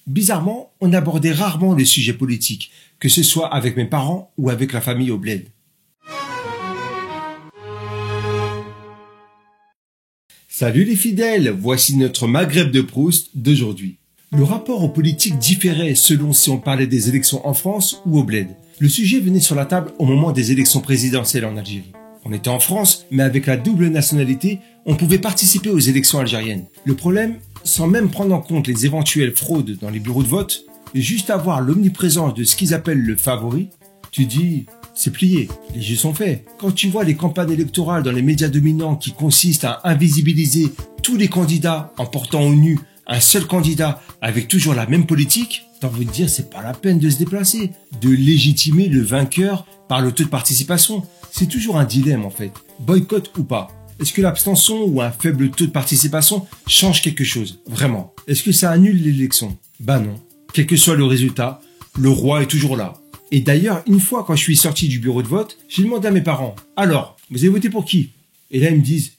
Bizarrement, on abordait rarement les sujets politiques, que ce soit avec mes parents ou avec la famille au bled. Salut les fidèles, voici notre Maghreb de Proust d'aujourd'hui. Le rapport aux politiques différait selon si on parlait des élections en France ou au bled. Le sujet venait sur la table au moment des élections présidentielles en Algérie. On était en France, mais avec la double nationalité, on pouvait participer aux élections algériennes. Le problème, sans même prendre en compte les éventuelles fraudes dans les bureaux de vote, juste avoir l'omniprésence de ce qu'ils appellent le favori, tu dis, c'est plié, les jeux sont faits. Quand tu vois les campagnes électorales dans les médias dominants qui consistent à invisibiliser tous les candidats en portant au nu un seul candidat avec toujours la même politique, t'as envie de dire c'est pas la peine de se déplacer, de légitimer le vainqueur par le taux de participation. C'est toujours un dilemme en fait, boycott ou pas. Est-ce que l'abstention ou un faible taux de participation change quelque chose, vraiment? Est-ce que ça annule l'élection? Bah non. Quel que soit le résultat, le roi est toujours là. Et d'ailleurs, une fois quand je suis sorti du bureau de vote, j'ai demandé à mes parents, alors, vous avez voté pour qui? Et là ils me disent,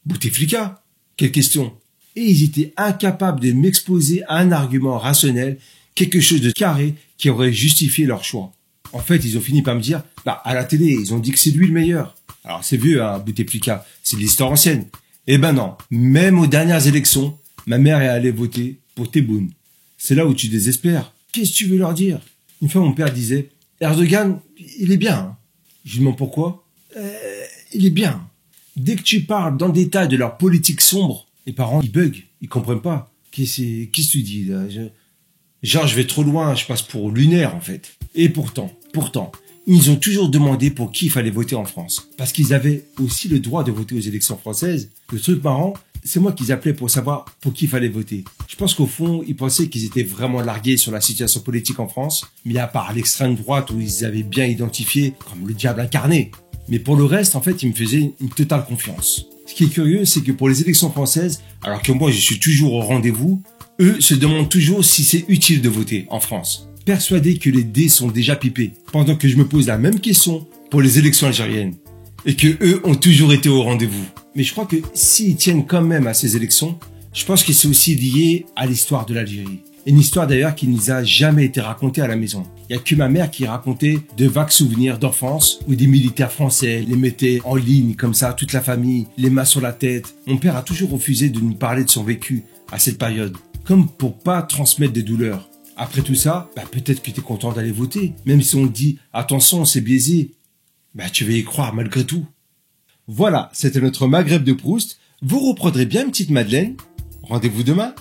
Bouteflika. Quelle question? Et ils étaient incapables de m'exposer à un argument rationnel, quelque chose de carré qui aurait justifié leur choix. En fait, ils ont fini par me dire, à la télé, ils ont dit que c'est lui le meilleur. Alors c'est vieux, Bouteflika, c'est de l'histoire ancienne. Eh ben non, même aux dernières élections, ma mère est allée voter pour Tebboune. C'est là où tu désespères. Qu'est-ce que tu veux leur dire? Une fois, mon père disait, Erdogan, il est bien. Hein. Je lui demande pourquoi. Il est bien. Dès que tu parles dans le détail de leur politique sombre, les parents, ils bug, ils comprennent pas. Qu'est-ce que tu dis là? Genre, je vais trop loin, je passe pour lunaire en fait. Et pourtant, ils ont toujours demandé pour qui il fallait voter en France. Parce qu'ils avaient aussi le droit de voter aux élections françaises. Le truc marrant, c'est moi qu'ils appelaient pour savoir pour qui il fallait voter. Je pense qu'au fond, ils pensaient qu'ils étaient vraiment largués sur la situation politique en France, mais à part l'extrême droite où ils avaient bien identifié comme le diable incarné. Mais pour le reste, en fait, ils me faisaient une totale confiance. Ce qui est curieux, c'est que pour les élections françaises, alors que moi je suis toujours au rendez-vous, eux se demandent toujours si c'est utile de voter en France. Persuadés que les dés sont déjà pipés, pendant que je me pose la même question pour les élections algériennes. Et que eux ont toujours été au rendez-vous. Mais je crois que s'ils tiennent quand même à ces élections, je pense que c'est aussi lié à l'histoire de l'Algérie. Une histoire d'ailleurs qui nous a jamais été racontée à la maison. Il y a que ma mère qui racontait de vagues souvenirs d'enfance où des militaires français les mettaient en ligne comme ça, toute la famille, les mains sur la tête. Mon père a toujours refusé de nous parler de son vécu à cette période, comme pour pas transmettre des douleurs. Après tout ça, peut-être que tu es content d'aller voter, même si on te dit « Attention, c'est biaisé ». Tu vas y croire malgré tout. Voilà, c'était notre Maghreb de Proust. Vous reprendrez bien une petite Madeleine. Rendez-vous demain.